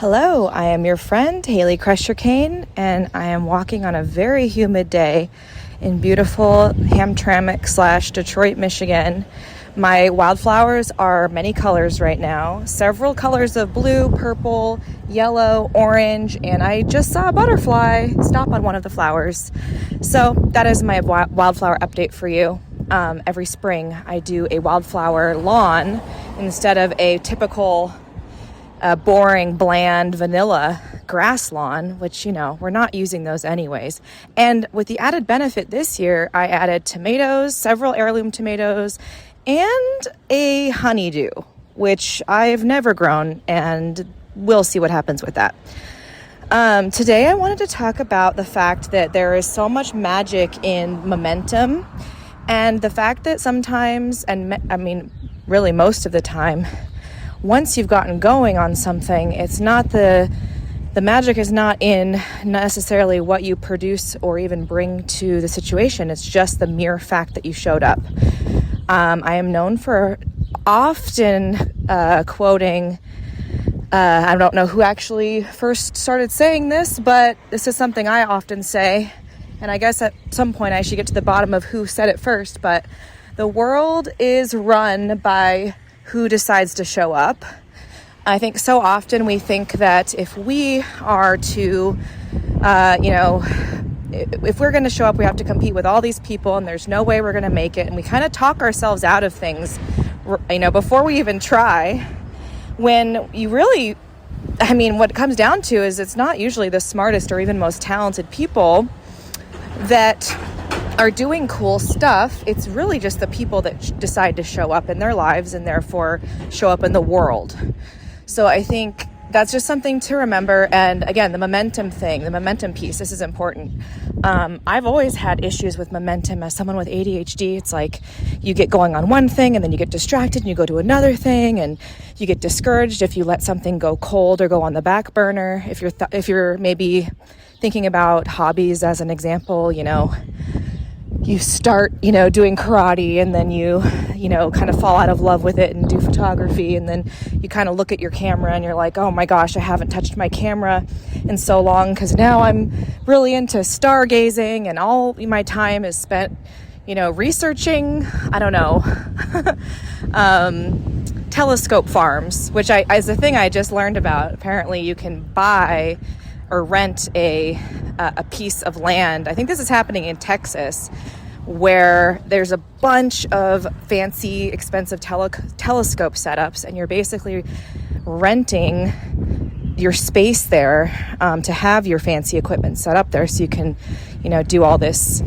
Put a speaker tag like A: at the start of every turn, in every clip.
A: Hello, I am your friend, Haley Crusher-Kane, and I am walking on a very humid day in beautiful Hamtramck / Detroit, Michigan. My wildflowers are many colors right now, several colors of blue, purple, yellow, orange, and I just saw a butterfly stop on one of the flowers. So that is my wildflower update for you. Every spring I do a wildflower lawn instead of a typical boring, bland, vanilla grass lawn, which, we're not using those anyways. And with the added benefit this year, I added tomatoes, several heirloom tomatoes, and a honeydew, which I've never grown, and we'll see what happens with that. Today I wanted to talk about the fact that there is so much magic in momentum, and the fact that sometimes, really most of the time, once you've gotten going on something, it's not the magic is not in necessarily what you produce or even bring to the situation. It's just the mere fact that you showed up. I am known for often quoting, I don't know who actually first started saying this, but this is something I often say, and I guess at some point I should get to the bottom of who said it first, but the world is run by who decides to show up. I think so often we think that if we are to, if we're going to show up, we have to compete with all these people and there's no way we're going to make it. And we kind of talk ourselves out of things, before we even try, when you really, what it comes down to is it's not usually the smartest or even most talented people that are doing cool stuff. It's really just the people that decide to show up in their lives and therefore show up in the world. So I think that's just something to remember. And again, the momentum piece, this is important. I've always had issues with momentum as someone with ADHD. It's like you get going on one thing and then you get distracted and you go to another thing and you get discouraged if you let something go cold or go on the back burner. If you're maybe thinking about hobbies as an example, you start, doing karate and then you kind of fall out of love with it and do photography. And then you kind of look at your camera and you're like, oh my gosh, I haven't touched my camera in so long because now I'm really into stargazing and all my time is spent, researching, telescope farms, which is a thing I just learned about. Apparently you can buy or rent a piece of land. I think this is happening in Texas, where there's a bunch of fancy, expensive telescope setups, and you're basically renting your space there to have your fancy equipment set up there, so you can, do all this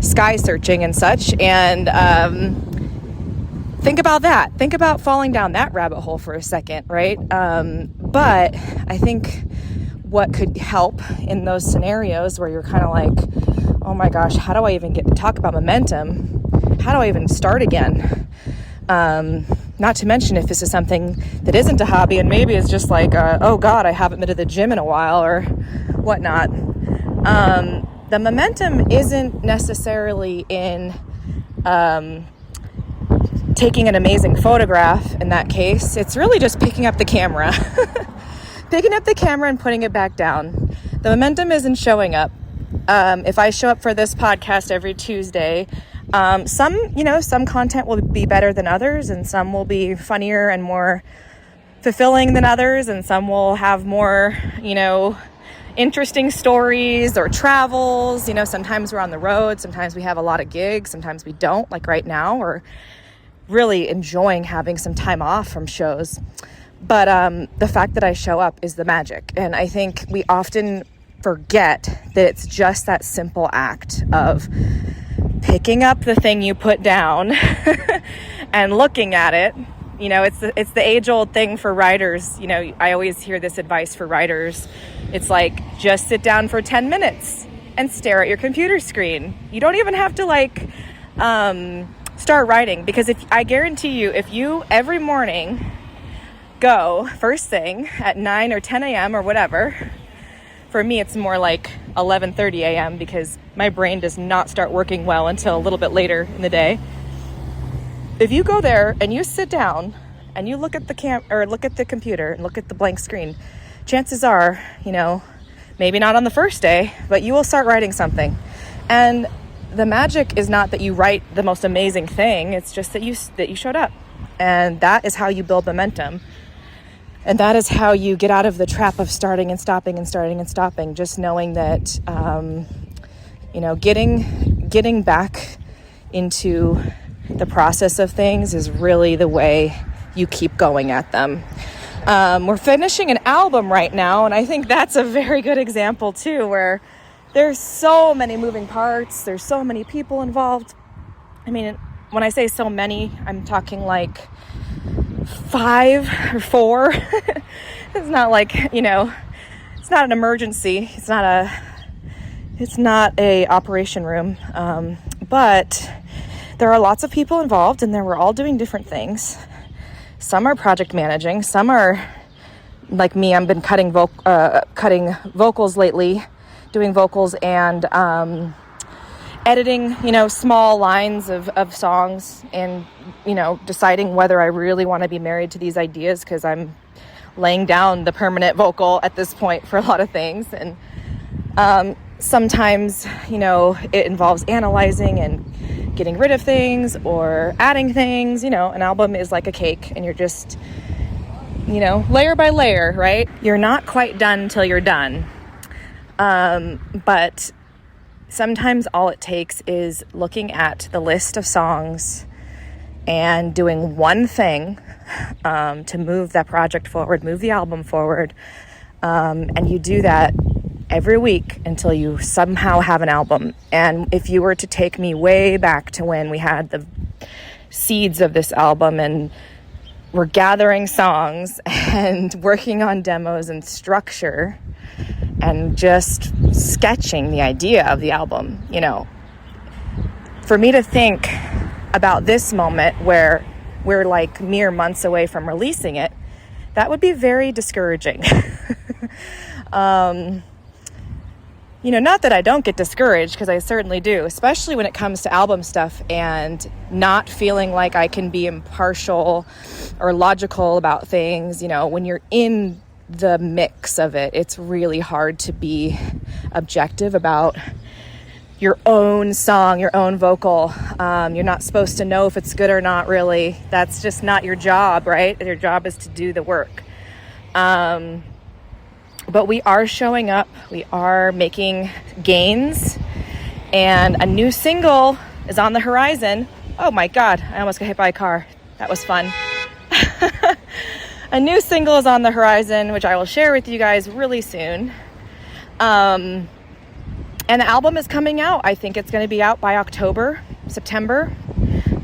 A: sky searching and such. And think about that. Think about falling down that rabbit hole for a second, right? But I think what could help in those scenarios where you're kind of like, oh my gosh, how do I even talk about momentum? How do I even start again? Not to mention if this is something that isn't a hobby and maybe it's just like, oh God, I haven't been to the gym in a while or whatnot. The momentum isn't necessarily in taking an amazing photograph in that case. It's really just picking up the camera. Picking up the camera and putting it back down. The momentum isn't showing up. If I show up for this podcast every Tuesday, some content will be better than others, and some will be funnier and more fulfilling than others, and some will have more, interesting stories or travels. Sometimes we're on the road, sometimes we have a lot of gigs, sometimes we don't, like right now, or really enjoying having some time off from shows. But the fact that I show up is the magic. And I think we often forget that it's just that simple act of picking up the thing you put down and looking at it. It's the age-old thing for writers. I always hear this advice for writers. It's like, just sit down for 10 minutes and stare at your computer screen. You don't even have to start writing, because I guarantee you, if you every morning go first thing at 9 or 10 a.m. or whatever. For me, it's more like 11:30 a.m. because my brain does not start working well until a little bit later in the day. If you go there and you sit down and you look at look at the computer and look at the blank screen, chances are, maybe not on the first day, but you will start writing something. And the magic is not that you write the most amazing thing. It's just that you showed up. And that is how you build momentum. And that is how you get out of the trap of starting and stopping and starting and stopping. Just knowing that, getting back into the process of things is really the way you keep going at them. We're finishing an album right now, and I think that's a very good example too, where there's so many moving parts, there's so many people involved. I mean, when I say so many, I'm talking like 5 or 4. It's not like, it's not an emergency. It's not a operation room. But there are lots of people involved, and we're all doing different things. Some are project managing. Some are like me. I've been cutting vocals lately, doing vocals and editing, small lines of songs, and, deciding whether I really want to be married to these ideas, because I'm laying down the permanent vocal at this point for a lot of things. And sometimes, it involves analyzing and getting rid of things or adding things. An album is like a cake, and you're just, layer by layer, right? You're not quite done till you're done. But sometimes all it takes is looking at the list of songs and doing one thing to move that project forward, move the album forward. And you do that every week until you somehow have an album. And if you were to take me way back to when we had the seeds of this album and we're gathering songs and working on demos and structure and just sketching the idea of the album, for me to think about this moment where we're like mere months away from releasing it, that would be very discouraging. Not that I don't get discouraged, because I certainly do, especially when it comes to album stuff and not feeling like I can be impartial or logical about things. When you're in the mix of it, it's really hard to be objective about your own song, your own vocal. You're not supposed to know if it's good or not, really. That's just not your job, right? Your job is to do the work. But we are showing up. We are making gains. And a new single is on the horizon. Oh my God, I almost got hit by a car. That was fun. A new single is on the horizon, which I will share with you guys really soon. And the album is coming out. I think it's going to be out by September.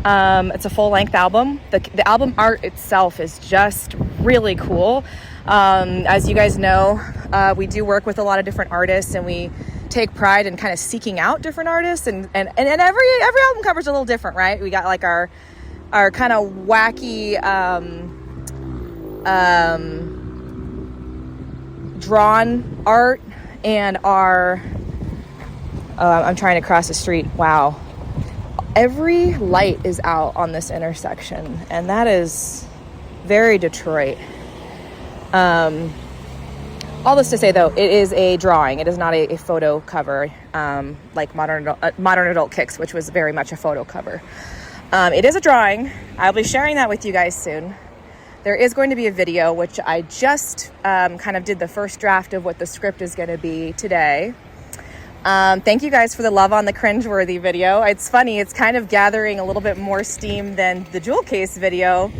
A: It's a full-length album. The album art itself is just really cool. As you guys know, we do work with a lot of different artists, and we take pride in kind of seeking out different artists. And every album cover is a little different, right? We got like our kind of wacky drawn art, and our I'm trying to cross the street. Wow. Every light is out on this intersection, and that is very Detroit. All this to say, though, it is a drawing. It is not a photo cover like Modern Adult Kicks, which was very much a photo cover. It is a drawing. I'll be sharing that with you guys soon. There is going to be a video, which I just kind of did the first draft of what the script is going to be today. Thank you guys for the love on the cringeworthy video. It's funny, it's kind of gathering a little bit more steam than the jewel case video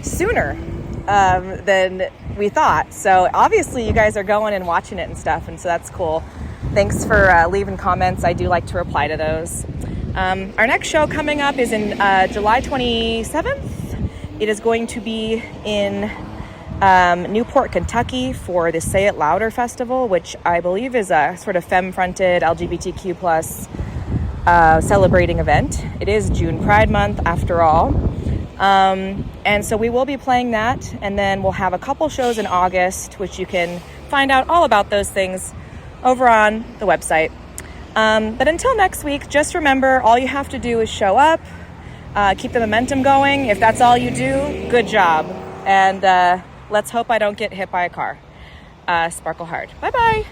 A: sooner than we thought. So obviously you guys are going and watching it and stuff, and so that's cool. Thanks for leaving comments. I do like to reply to those. Our next show coming up is in July 27th. It is going to be in Newport, Kentucky for the Say It Louder Festival, which I believe is a sort of femme-fronted LGBTQ plus celebrating event. It is June Pride Month after all. And so we will be playing that, and then we'll have a couple shows in August, which you can find out all about those things over on the website. But until next week, just remember, all you have to do is show up, Keep the momentum going. If that's all you do, good job. And let's hope I don't get hit by a car. Sparkle hard. Bye-bye.